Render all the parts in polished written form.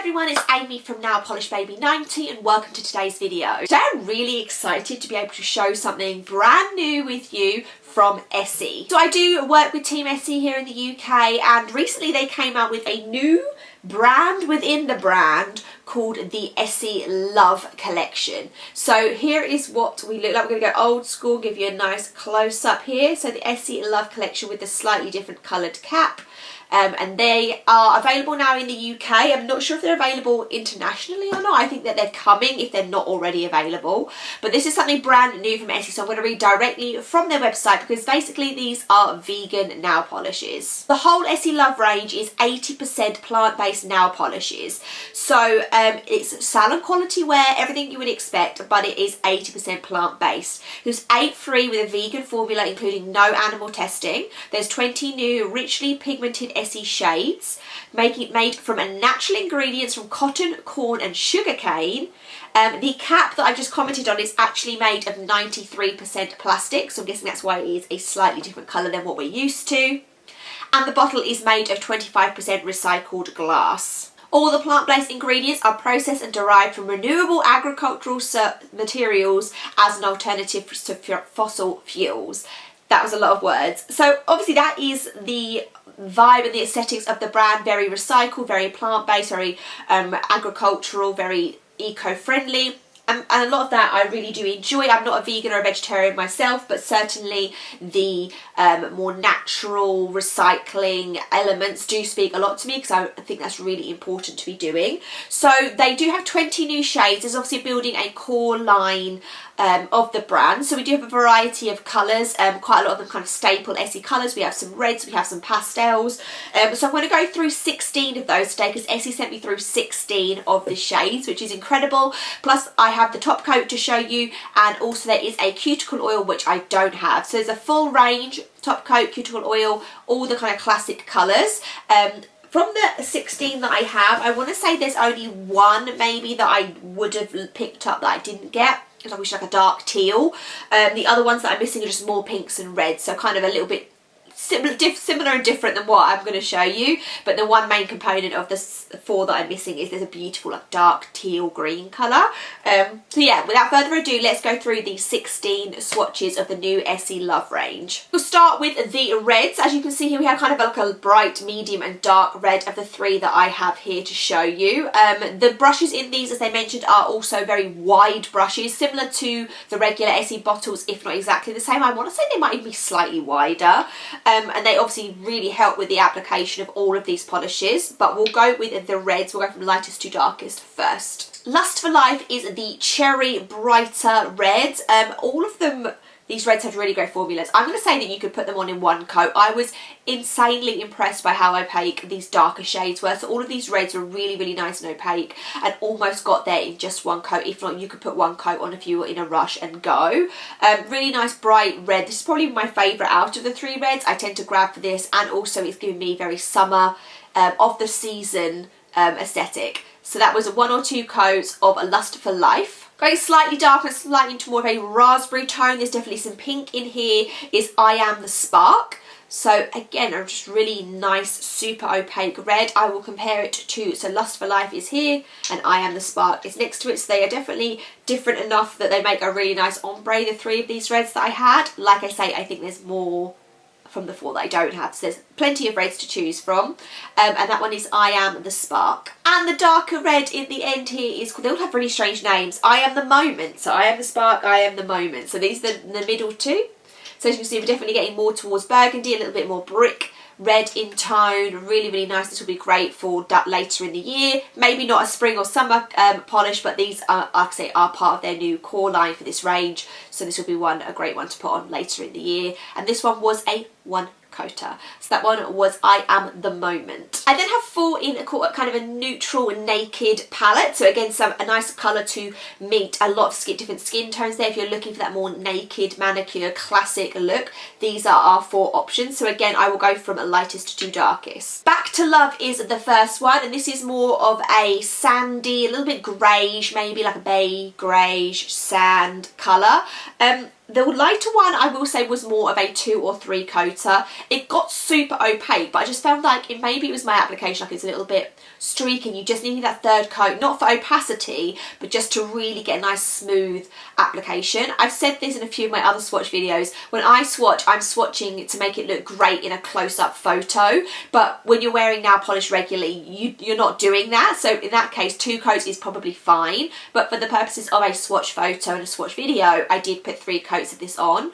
everyone, it's Amy from Nailpolish Baby 90 and welcome to today's video. Today I'm really excited to be able to show something brand new with you from Essie. So I do work with Team Essie here in the UK, and recently they came out with a new brand within the brand called the Essie Love Collection. So here is what we look like. We're going to go old school, give you a nice close up here. So the Essie Love Collection with the slightly different coloured cap. And they are available now in the UK. I'm not sure if they're available internationally or not. I think that they're coming if they're not already available. But this is something brand new from Essie, so I'm going to read directly from their website because basically these are vegan nail polishes. The whole Essie Love range is 80% plant-based nail polishes. So it's salon quality wear, everything you would expect, but it is 80% plant-based. There's 8 free with a vegan formula including no animal testing. There's 20 new richly pigmented Essie shades, made from natural ingredients from cotton, corn and sugarcane. The cap that I just commented on is actually made of 93% plastic, so I'm guessing that's why it is a slightly different colour than what we're used to. And the bottle is made of 25% recycled glass. All the plant-based ingredients are processed and derived from renewable agricultural materials as an alternative to fossil fuels. That was a lot of words. So obviously that is the vibe and the aesthetics of the brand. Very recycled, very plant-based, very agricultural, very eco-friendly. And a lot of that I really do enjoy. I'm not a vegan or a vegetarian myself, but certainly the more natural recycling elements do speak a lot to me because I think that's really important to be doing. So they do have 20 new shades. There's obviously building a core line of the brand. So we do have a variety of colours, quite a lot of them kind of staple Essie colours. We have some reds, we have some pastels. So I'm going to go through 16 of those today because Essie sent me through 16 of the shades, which is incredible. Plus I have the top coat to show you, and also there is a cuticle oil which I don't have. So there's a full range, top coat, cuticle oil, all the kind of classic colours. From the 16 that I have, I want to say there's only one maybe that I would have picked up that I didn't get. I wish like a dark teal. The other ones that I'm missing are just more pinks and reds, so kind of a little bit similar and different than what I'm going to show you. But the one main component of the 4 that I'm missing is there's a beautiful like dark teal green colour. So yeah, without further ado, let's go through the 16 swatches of the new Essie Love range. We'll start with the reds. As you can see here, we have kind of like a bright, medium and dark red of the 3 that I have here to show you. The brushes in these, as they mentioned, are also very wide brushes, similar to the regular Essie bottles, if not exactly the same. I want to say they might even be slightly wider. And they obviously really help with the application of all of these polishes, but we'll go with the reds. We'll go from lightest to darkest first. Lust for Life is the cherry brighter red. All of them, these reds have really great formulas. I'm going to say that you could put them on in one coat. I was insanely impressed by how opaque these darker shades were. So all of these reds were really, really nice and opaque and almost got there in just one coat. If not, you could put one coat on if you were in a rush and go. Really nice bright red. This is probably my favourite out of the 3 reds. I tend to grab for this, and also it's giving me very summer of the season aesthetic. So that was 1 or 2 coats of A Lust for Life. Going slightly darker, slightly into more of a raspberry tone. There's definitely some pink in here, is I Am the Spark. So again, a just really nice, super opaque red. I will compare it to, so Lust for Life is here and I Am the Spark is next to it. So they are definitely different enough that they make a really nice ombre, the 3 of these reds that I had. Like I say, I think there's more from the 4 that I don't have, so there's plenty of reds to choose from. And that one is I Am the Spark. And the darker red in the end here is called, they all have really strange names, I Am the Moment. So I Am the Spark, I Am the Moment. So these are the middle 2. So as you can see, we're definitely getting more towards burgundy, a little bit more brick red in tone. Really, really nice. This will be great for later in the year. Maybe not a spring or summer polish, but these are, like I say, are part of their new core line for this range. So this will be a great one to put on later in the year. And this one was a 1 coater. So that one was I Am the Moment. I then have 4 in a kind of a neutral naked palette. So again, a nice colour to meet a lot of different skin tones there. If you're looking for that more naked, manicure, classic look, these are our 4 options. So again, I will go from lightest to darkest. Back to Love is the first one, and this is more of a sandy, a little bit greyish, maybe like a beige, greyish, sand colour. The lighter one, I will say, was more of a 2 or 3 coater. It got super opaque, but I just found like maybe it was my application, like it's a little bit streaky. You just needed that third coat, not for opacity, but just to really get a nice smooth application. I've said this in a few of my other swatch videos. When I swatch, I'm swatching to make it look great in a close-up photo, but when you're wearing nail polish regularly, you're not doing that. So in that case, 2 coats is probably fine, but for the purposes of a swatch photo and a swatch video, I did put 3 coats of this on.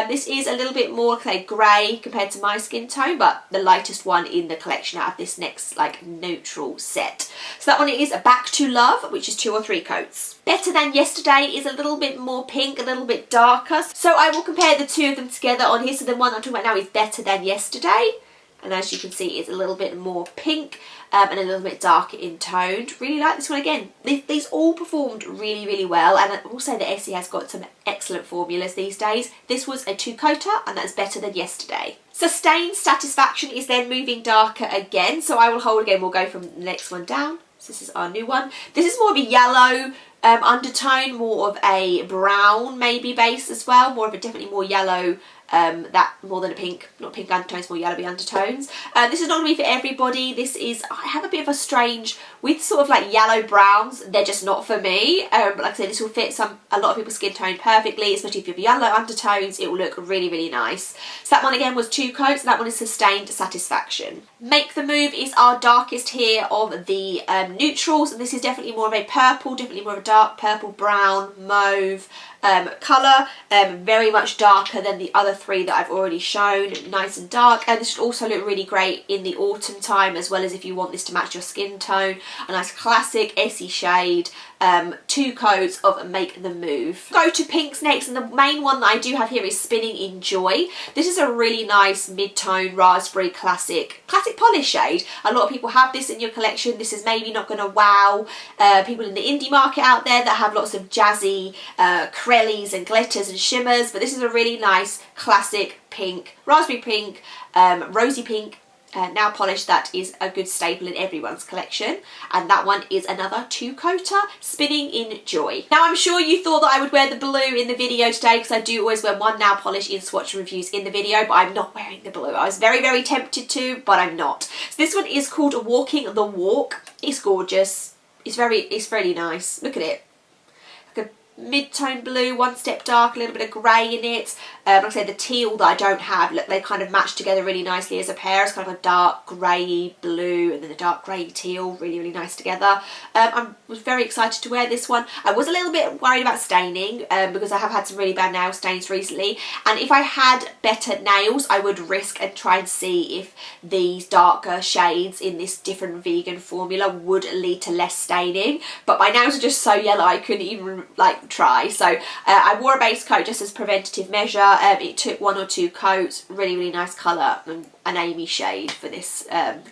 This is a little bit more say grey compared to my skin tone, but the lightest one in the collection out of this next like neutral set. So that one is Back to Love, which is 2 or 3 coats. Better Than Yesterday is a little bit more pink, a little bit darker. So I will compare the 2 of them together on here. So the one I'm talking about now is Better Than Yesterday. And as you can see, it's a little bit more pink and a little bit darker in tone. Really like this one again. These all performed really, really well. And I will say that Essie has got some excellent formulas these days. This was a 2 coater and that's Better Than Yesterday. Sustained Satisfaction is then moving darker again. So I will hold again. We'll go from the next one down. So this is our new one. This is more of a yellow undertone, more of a brown maybe base as well. More of a definitely more yellow. That more than a pink, not pink undertones, more yellowy undertones. This is not going to be for everybody. This is, I have a bit of a strange, with sort of like yellow browns, they're just not for me. But like I said, this will fit a lot of people's skin tone perfectly, especially if you have yellow undertones, it will look really, really nice. So that one again was 2 coats, and that one is Sustained Satisfaction. Make the Move is our darkest here of the neutrals, and this is definitely more of a purple, definitely more of a dark purple, brown, mauve colour, very much darker than the other 3 that I've already shown, nice and dark. And this should also look really great in the autumn time, as well as if you want this to match your skin tone. A nice classic Essie shade, 2 coats of Make the Move. Go to pinks next, and the main one that I do have here is Spinning in Joy. This is a really nice mid-tone raspberry classic polish shade. A lot of people have this in your collection. This is maybe not going to wow people in the indie market out there that have lots of jazzy crellies and glitters and shimmers, but this is a really nice classic pink, raspberry pink, rosy pink nail polish that is a good staple in everyone's collection. And that one is another 2 coater, Spinning in Joy. Now I'm sure you thought that I would wear the blue in the video today, because I do always wear one nail polish in swatch reviews in the video, but I'm not wearing the blue. I was very, very tempted to, but I'm not. So this one is called Walking the Walk. It's gorgeous. It's really nice. Look at it. Mid-tone blue, 1 step dark, a little bit of grey in it. Like I said, the teal that I don't have, look, they kind of match together really nicely as a pair. It's kind of a dark grey blue and then the dark grey teal, really, really nice together. I was very excited to wear this one. I was a little bit worried about staining because I have had some really bad nail stains recently, and if I had better nails, I would risk and try and see if these darker shades in this different vegan formula would lead to less staining. But my nails are just so yellow I couldn't even like try. So I wore a base coat just as preventative measure. It took 1 or 2 coats, really, really nice colour, and an Amy shade for this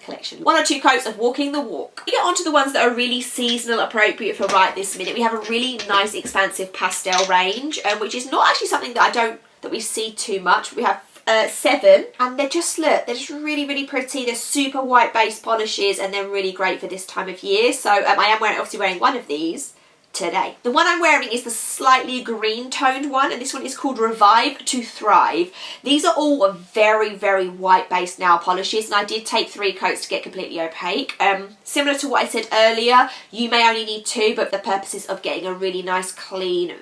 collection. 1 or 2 coats of Walking the Walk. We get on to the ones that are really seasonal appropriate for right this minute. We have a really nice expansive pastel range, which is not actually something that we see too much. We have 7, and they're just really, really pretty. They're super white base polishes, and they're really great for this time of year. So I am obviously wearing one of these today. The one I'm wearing is the slightly green toned one, and this one is called Revive to Thrive. These are all very, very white based nail polishes, and I did take 3 coats to get completely opaque. Similar to what I said earlier, you may only need 2, but for the purposes of getting a really nice clean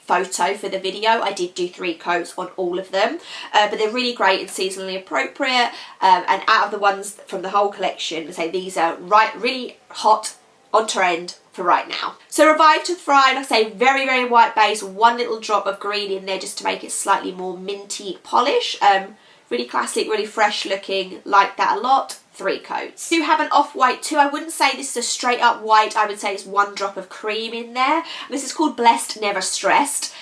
photo for the video, I did do 3 coats on all of them, but they're really great and seasonally appropriate, and out of the ones from the whole collection, say these are really hot, on trend for right now. So Revive to Thrive, like I say, very, very white base, 1 little drop of green in there just to make it slightly more minty polish. Really classic, really fresh looking, like that a lot. 3 coats. Do have an off-white too. I wouldn't say this is a straight up white, I would say it's 1 drop of cream in there. This is called Blessed Never Stressed.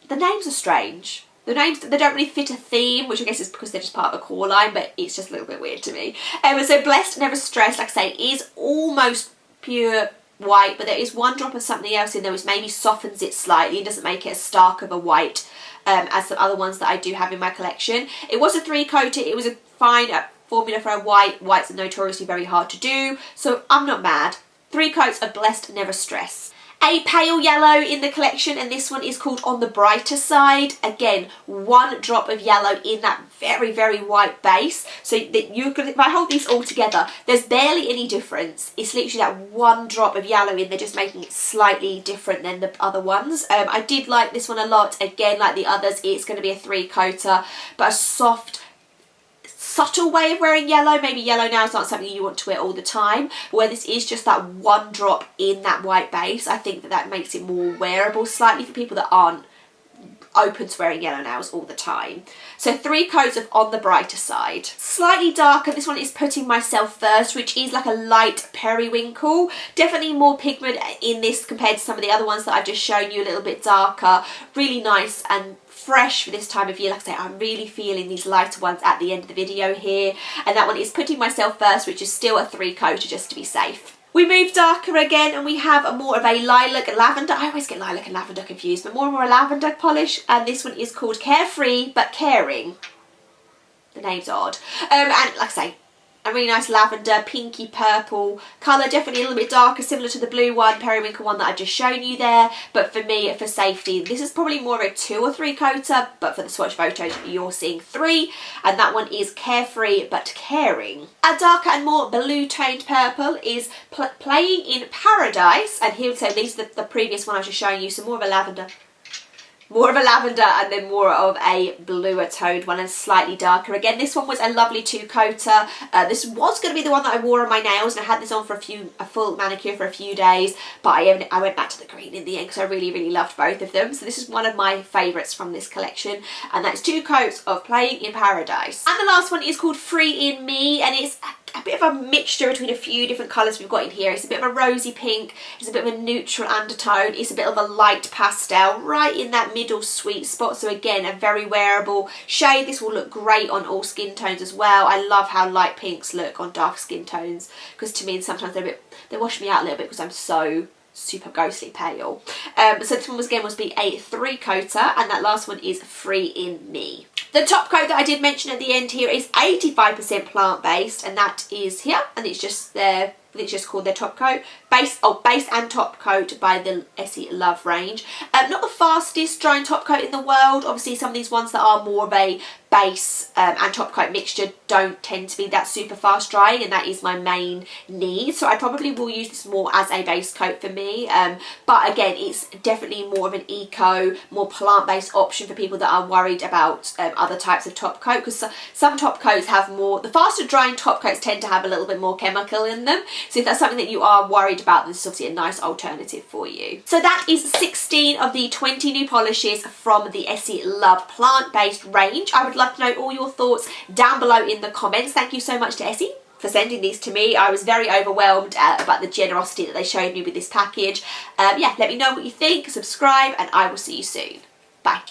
The names are strange. The names, they don't really fit a theme, which I guess is because they're just part of a core line, but it's just a little bit weird to me. So Blessed Never Stressed, like I say, is almost pure white, but there is 1 drop of something else in there which maybe softens it slightly and doesn't make it as stark of a white as the other ones that I do have in my collection. It was a 3 coater. It was a fine formula for a white. Whites are notoriously very hard to do, so I'm not mad. 3 coats of Blessed Never Stress. A pale yellow in the collection, and this one is called On the Brighter Side. Again, 1 drop of yellow in that very, very white base. So that you can, if I hold these all together, there's barely any difference. It's literally that 1 drop of yellow in there, just making it slightly different than the other ones. I did like this one a lot. Again, like the others, it's going to be a 3-coater, but a soft, subtle way of wearing yellow. Maybe yellow now is not something you want to wear all the time, but where this is just that 1 drop in that white base, I think that makes it more wearable slightly for people that aren't open to wearing yellow nails all the time. So 3 coats of On the Brighter Side. Slightly darker, this one is Putting Myself First, which is like a light periwinkle. Definitely more pigment in this compared to some of the other ones that I've just shown you, a little bit darker. Really nice and fresh for this time of year. Like I say, I'm really feeling these lighter ones at the end of the video here. And that one is Putting Myself First, which is still a 3-coater just to be safe. We move darker again, and we have more of a lilac lavender. I always get lilac and lavender confused, but more and more a lavender polish. And this one is called Carefree But Caring. The name's odd. And like I say, a really nice lavender, pinky purple colour, definitely a little bit darker, similar to the blue one, periwinkle one that I've just shown you there. But for me, for safety, this is probably more of a 2 or 3 coater, but for the swatch photos, you're seeing 3. And that one is Carefree But Caring. A darker and more blue toned purple is Playing in Paradise. And here, so these are the previous one I was just showing you, so more of a lavender. More of a lavender and then more of a bluer toned one and slightly darker. Again, this one was a lovely 2-coater. This was going to be the one that I wore on my nails, and I had this on for a full manicure for a few days, but I went back to the green in the end because I really, really loved both of them. So this is one of my favourites from this collection, and that's 2 coats of Playing in Paradise. And the last one is called Free in Me, and it's a bit of a mixture between a few different colours we've got in here. It's a bit of a rosy pink, it's a bit of a neutral undertone, it's a bit of a light pastel, right in that middle sweet spot. So again, a very wearable shade. This will look great on all skin tones as well. I love how light pinks look on dark skin tones, because to me sometimes they wash me out a little bit because I'm so super ghostly pale. So this one was again be a 3-coater, and that last one is Free in Me. The top coat that I did mention at the end here is 85% plant-based, and that is here, and it's just their, it's just called their top coat. Base and top coat by the Essie Love range. Not the fastest drying top coat in the world. Obviously some of these ones that are more of a base and top coat mixture don't tend to be that super fast drying, and that is my main need. So I probably will use this more as a base coat for me. But again, it's definitely more of an eco, more plant-based option for people that are worried about other types of top coat, because some top coats have more, the faster drying top coats tend to have a little bit more chemical in them. So if that's something that you are worried about, this is obviously a nice alternative for you. So that is 16 of the 20 new polishes from the Essie Love plant-based range. I would love to know all your thoughts down below in the comments. Thank you so much to Essie for sending these to me. I was very overwhelmed about the generosity that they showed me with this package. Yeah, let me know what you think, subscribe, and I will see you soon. Bye.